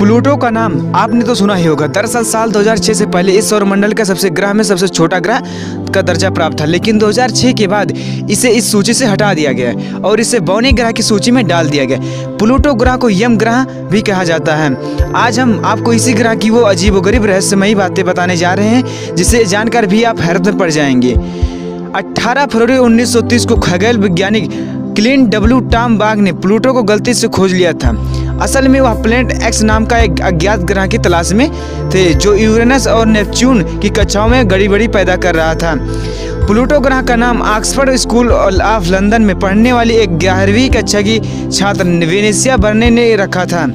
Pluto का नाम आपने तो सुना ही होगा। दरअसल साल 2006 से पहले इस सौरमंडल का सबसे ग्रह में सबसे छोटा ग्रह का दर्जा प्राप्त था, लेकिन 2006 के बाद इसे इस सूची से हटा दिया गया और इसे बौने ग्रह की सूची में डाल दिया गया। प्लूटो ग्रह को यम ग्रह भी कहा जाता है। आज हम आपको इसी ग्रह की वो अजीबोगरीब रहस्यमयी बातें बताने जा रहे हैं जिसे जानकर भी आप हैरत में पड़ जाएंगे। 18 फरवरी 1930 को खगोल वैज्ञानिक क्लिंट डब्ल्यू टॉम बाग ने प्लूटो को गलती से खोज लिया था। असल में वह प्लैनेट एक्स नाम का एक अज्ञात ग्रह की तलाश में थे जो यूरेनस और नेपच्यून की कक्षाओं में गड़बड़ी पैदा कर रहा था। प्लूटो ग्रह का नाम ऑक्सफोर्ड स्कूल ऑफ लंदन में पढ़ने वाली एक 11वीं कक्षा की छात्र वेनेसिया बर्ने ने रखा था।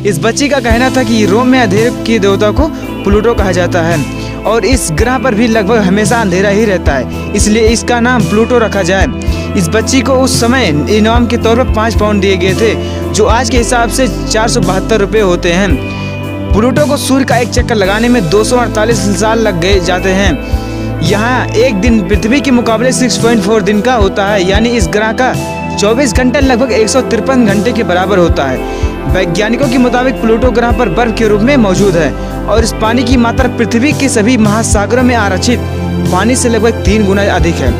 इस बच्ची का कहना था कि रोम में अंधेरे के देवता को प्लूटो कहा जाता है और इस ग्रह पर भी लगभग हमेशा अंधेरा ही रहता है, इसलिए इसका नाम प्लूटो रखा जाए। इस बच्ची को उस समय इनाम के तौर पर 5 पाउंड दिए गए थे, जो आज के हिसाब से 472 रुपये होते हैं। प्लूटो को सूर्य का एक चक्कर लगाने में 248 साल लग गए जाते हैं। यहाँ एक दिन पृथ्वी के मुकाबले 6.4 दिन का होता है, यानी इस ग्रह का 24 घंटे लगभग 153 घंटे के बराबर होता है। वैज्ञानिकों के मुताबिक प्लूटो ग्रह पर बर्फ के रूप में मौजूद है और इस पानी की मात्रा पृथ्वी के सभी महासागरों में आरक्षित पानी से लगभग 3 गुना अधिक है।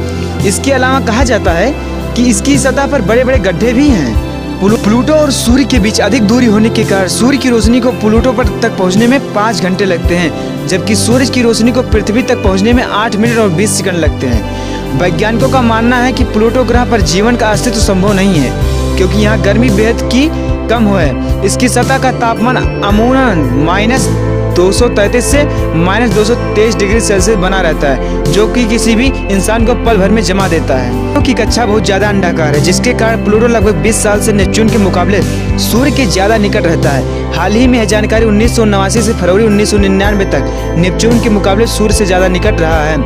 इसके अलावा कहा जाता है कि इसकी सतह पर बड़े बड़े गड्ढे भी हैं। प्लूटो और सूर्य के बीच अधिक दूरी होने के कारण सूर्य की रोशनी को प्लूटो पर तक पहुंचने में 5 घंटे लगते हैं, जबकि सूरज की रोशनी को पृथ्वी तक पहुंचने में 8 मिनट और 20 सेकंड लगते हैं। वैज्ञानिकों का मानना है कि प्लूटो ग्रह पर जीवन का अस्तित्व संभव नहीं है, क्योंकि यहाँ गर्मी बेहद की कम है। इसकी सतह का तापमान अमूमन -233 से -223 डिग्री सेल्सियस बना रहता है, जो कि किसी भी इंसान को पल भर में जमा देता है। प्लूटो की कक्षा बहुत ज्यादा अंडाकार है, जिसके कारण प्लूटो लगभग 20 साल से नेपच्यून के मुकाबले सूर्य के ज्यादा निकट रहता है। हाल ही में यह जानकारी 1989 से फरवरी 1999 तक नेपच्यून के मुकाबले सूर्य से ज्यादा निकट रहा है।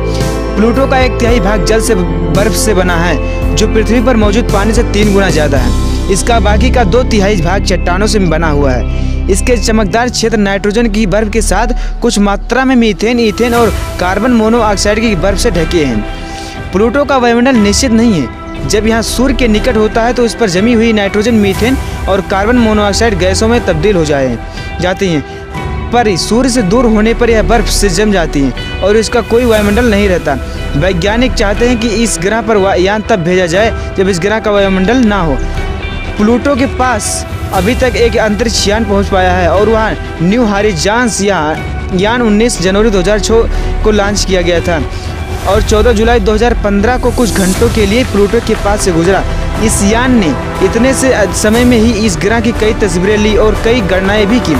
प्लूटो का 1/3 भाग जल से बर्फ से बना है, जो पृथ्वी पर मौजूद पानी से 3 गुना ज्यादा है। इसका बाकी का 2/3 भाग चट्टानों से बना हुआ है। इसके चमकदार क्षेत्र नाइट्रोजन की बर्फ के साथ कुछ मात्रा में मीथेन, इथेन और कार्बन मोनोऑक्साइड की बर्फ से ढके हैं। प्लूटो का वायुमंडल निश्चित नहीं है। जब यहाँ सूर्य के निकट होता है तो इस पर जमी हुई नाइट्रोजन, मीथेन और कार्बन मोनोऑक्साइड गैसों में तब्दील हो जाती हैं, पर सूर्य से दूर होने पर यह बर्फ से जम जाती हैं और इसका कोई वायुमंडल नहीं रहता। वैज्ञानिक चाहते हैं कि इस ग्रह पर यान तब भेजा जाए जब इस ग्रह का वायुमंडल ना हो। प्लूटो के पास अभी तक एक अंतरिक्ष यान पहुंच पाया है और वहाँ न्यू हॉरिज़ॉन्स यान 19 जनवरी 2006 को लॉन्च किया गया था और 14 जुलाई 2015 को कुछ घंटों के लिए प्लूटो के पास से गुजरा। इस यान ने इतने से समय में ही इस ग्रह की कई तस्वीरें ली और कई गणनाएं भी की।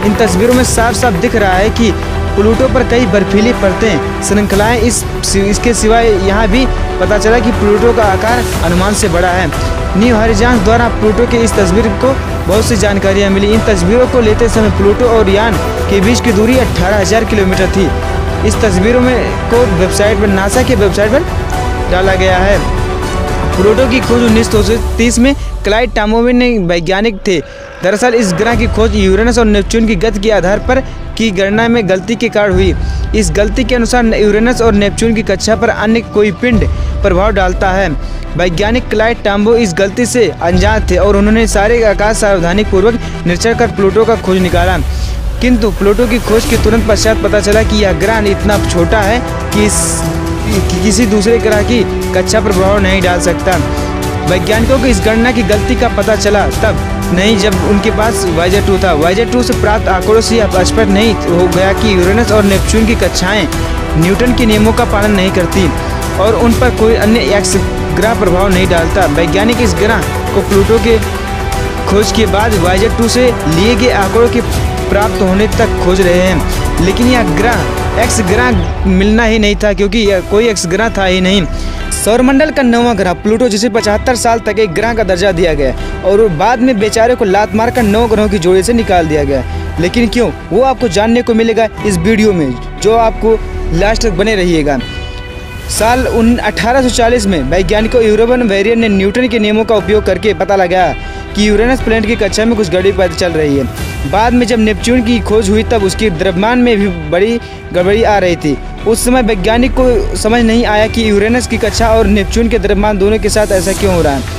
इन तस्वीरों में साफ साफ दिख रहा है कि प्लूटो पर कई बर्फीली परतें, श्रृंखलाएं। इसके सिवाय यहाँ भी पता चला कि प्लूटो का आकार अनुमान से बड़ा है। न्यू हॉरिज़ॉन्स द्वारा प्लूटो के इस तस्वीर को बहुत सी जानकारियाँ मिली। इन तस्वीरों को लेते समय प्लूटो और यान के बीच की दूरी 18,000 किलोमीटर थी। इस तस्वीरों में को वेबसाइट पर नासा के वेबसाइट पर डाला गया है। प्लूटो की खोज 1930 में क्लाइड टॉमोविन ने वैज्ञानिक थे। दरअसल इस ग्रह की खोज यूरेनस और नेपच्यून की गति के आधार पर की गणना में गलती के कारण हुई। इस गलती के अनुसार यूरेनस और नेपच्यून की कक्षा पर अन्य कोई पिंड प्रभाव डालता है। वैज्ञानिक क्लाइड टॉम्बो इस गलती से अनजान थे और उन्होंने सारे आकाश सावधानी पूर्वक निरीक्षण कर प्लूटो का खोज निकाला, किंतु प्लूटो की खोज के तुरंत पश्चात पता चला कि यह ग्रह इतना छोटा है कि किसी दूसरे ग्रह की कक्षा पर प्रभाव नहीं डाल सकता। वैज्ञानिकों को इस गणना की गलती का पता चला तब नहीं जब उनके पास वायेजर 2 था। वायेजर 2 से प्राप्त आंकड़ों से यह स्पष्ट नहीं हो गया कि यूरेनस और नेपच्यून की कक्षाएं न्यूटन के नियमों का पालन नहीं करती और उन पर कोई अन्य एक्स ग्रह प्रभाव नहीं डालता। वैज्ञानिक इस ग्रह को प्लूटो के खोज के बाद वायेजर 2 से लिए गए आंकड़ों के प्राप्त होने तक खोज रहे हैं, लेकिन यह ग्रह एक्स ग्रह मिलना ही नहीं था, क्योंकि यह कोई एक्स ग्रह था ही नहीं। सौरमंडल का 9वां ग्रह प्लूटो, जिसे 75 साल तक एक ग्रह का दर्जा दिया गया और बाद में बेचारे को लात मारकर 9 ग्रहों की जोड़ी से निकाल दिया गया। लेकिन क्यों, वो आपको जानने को मिलेगा इस वीडियो में, जो आपको लास्ट तक बने रहिएगा। साल 1840 में वैज्ञानिकों यूरोपन वेरियन ने न्यूटन के नियमों का उपयोग करके पता लगाया कि यूरेनस प्लैनेट की कक्षा में कुछ गड़बड़ी चल रही है। बाद में जब नेपच्यून की खोज हुई तब उसके द्रव्यमान में भी बड़ी गड़बड़ी आ रही थी। उस समय वैज्ञानिक को समझ नहीं आया कि यूरेनस की कक्षा और नेपच्यून के द्रव्यमान दोनों के साथ ऐसा क्यों हो रहा है।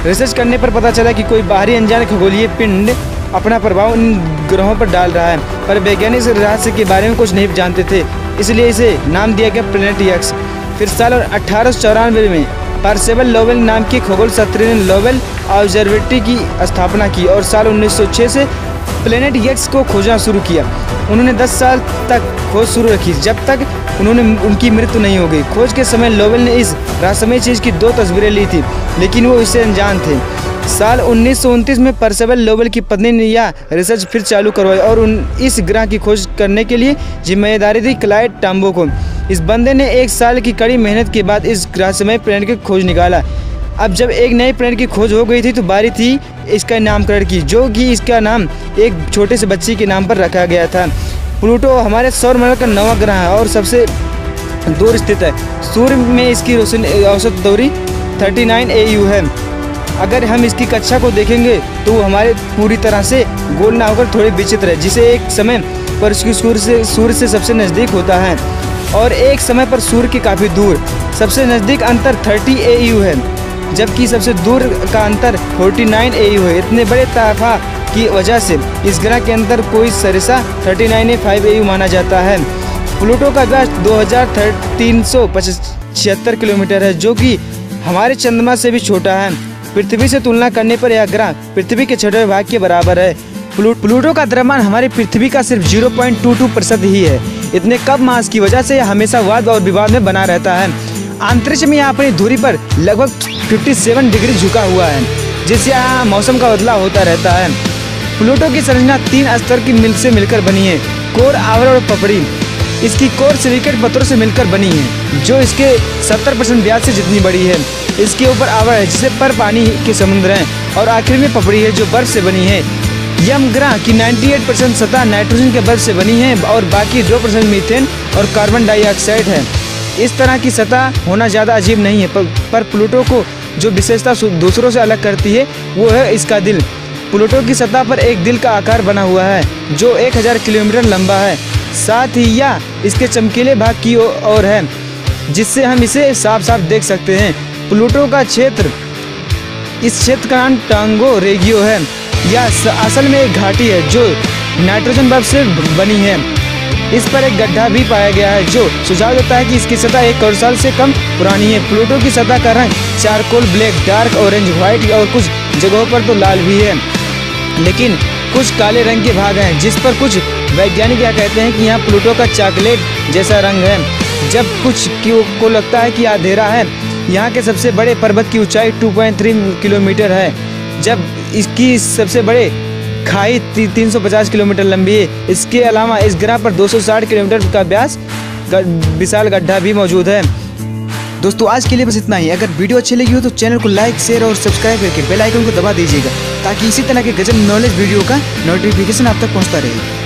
रिसर्च करने पर पता चला कि कोई बाहरी अनजान खगोलीय पिंड अपना प्रभाव इन ग्रहों पर डाल रहा है, पर वैज्ञानिक इस रहस्य के बारे में कुछ नहीं जानते थे, इसलिए इसे नाम दिया गया प्लेनेट एक्स। फिर साल 1894 में परसेवल लोवेल नाम के खगोल शास्त्री ने लोवेल ऑब्जर्वेटरी की स्थापना की और साल 1906 से प्लेनेट एक्स को खोजना शुरू किया। उन्होंने 10 साल तक खोज शुरू रखी, जब तक उनकी मृत्यु नहीं हो गई। खोज के समय लोवेल ने इस रहस्यमय चीज़ की 2 तस्वीरें ली थी, लेकिन वो इससे अनजान थे। साल 1929 में परसेवल लोवेल की पत्नी ने यह रिसर्च फिर चालू करवाई और इस ग्रह की खोज करने के लिए जिम्मेदारी दी क्लाइड टॉम्बो को। इस बंदे ने 1 साल की कड़ी मेहनत के बाद इस रहस्यमय प्लेनेट की खोज निकाला। अब जब एक नए प्लेनेट की खोज हो गई थी तो बारी थी इसका नामकरण की, जो कि इसका नाम एक छोटे से बच्चे के नाम पर रखा गया था। प्लूटो हमारे सौरमंडल का 9वां ग्रह है और सबसे दूर स्थित है। सूर्य में इसकी रोशनी औसत दूरी 39 AU है। अगर हम इसकी कक्षा को देखेंगे तो वो हमारे पूरी तरह से गोल ना होकर थोड़ी विचित्र है, जिसे एक समय पर सूर्य से सबसे नज़दीक होता है और एक समय पर सूर्य के काफ़ी दूर। सबसे नज़दीक अंतर 30 AU है, जबकि सबसे दूर का अंतर 49 AU है। इतने बड़े तफा की वजह से इस ग्रह के अंदर कोई सरिसा 39.5 AU माना जाता है। प्लूटो का व्यास 2375 किलोमीटर है, जो कि हमारे चंद्रमा से भी छोटा है। पृथ्वी से तुलना करने पर यह ग्रह पृथ्वी के 6वें भाग के बराबर है। प्लूटो का द्रव्यमान हमारी पृथ्वी का सिर्फ 0.22% ही है। इतने कम मास की वजह से यह हमेशा वाद और विवाद में बना रहता है। अंतरिक्ष में यह अपनी दूरी पर लगभग 57 डिग्री झुका हुआ है, जिससे यहाँ मौसम का बदलाव होता रहता है। प्लूटो की संरचना 3 स्तर की मिल से मिलकर बनी है, कोर, आवरण और पपड़ी। इसकी कोर सिलिकेट पत्थरों से मिलकर बनी है, जो इसके 70% व्यास से जितनी बड़ी है। इसके ऊपर आवरण है, जिसे पर पानी के समुद्र हैं, और आखिर में पपड़ी है, जो बर्फ से बनी है। यम ग्रह की 98% सतह नाइट्रोजन के बर्फ से बनी है और बाकी 2% मीथेन और कार्बन डाइऑक्साइड है। इस तरह की सतह होना ज़्यादा अजीब नहीं है, पर प्लूटो को जो विशेषता दूसरों से अलग करती है वो है इसका दिल। प्लूटो की सतह पर एक दिल का आकार बना हुआ है, जो 1000 किलोमीटर लंबा है। साथ ही यह इसके चमकीले भाग की ओर है, जिससे हम इसे साफ साफ देख सकते हैं। प्लूटो का क्षेत्र, इस क्षेत्र का नाम टांगो रेगियो है। यह असल में एक घाटी है जो नाइट्रोजन बर्फ से बनी है। इस पर एक गड्ढा भी पाया गया है, जो सुझाव देता है कि इसकी सतह 1 करोड़ साल से कम पुरानी है। प्लूटो की सतह का रंग charcoal black, dark orange, white और कुछ जगहों पर तो लाल भी है, लेकिन कुछ काले रंग के भाग हैं, जिस पर कुछ वैज्ञानिक यह कहते हैं कि यहाँ प्लूटो का चॉकलेट जैसा रंग है, जब कुछ को लगता है कि अंधेरा है। यहाँ के सबसे बड़े पर्वत की ऊंचाई 2.3 किलोमीटर है, जब इसकी सबसे बड़े खाई 350 किलोमीटर लंबी है। इसके अलावा इस ग्रह पर 260 किलोमीटर का व्यास विशाल गड्ढा भी मौजूद है। दोस्तों आज के लिए बस इतना ही। अगर वीडियो अच्छी लगी हो तो चैनल को लाइक, शेयर और सब्सक्राइब करके बेल आइकन को दबा दीजिएगा, ताकि इसी तरह के गजब नॉलेज वीडियो का नोटिफिकेशन आप तक पहुंचता रहे।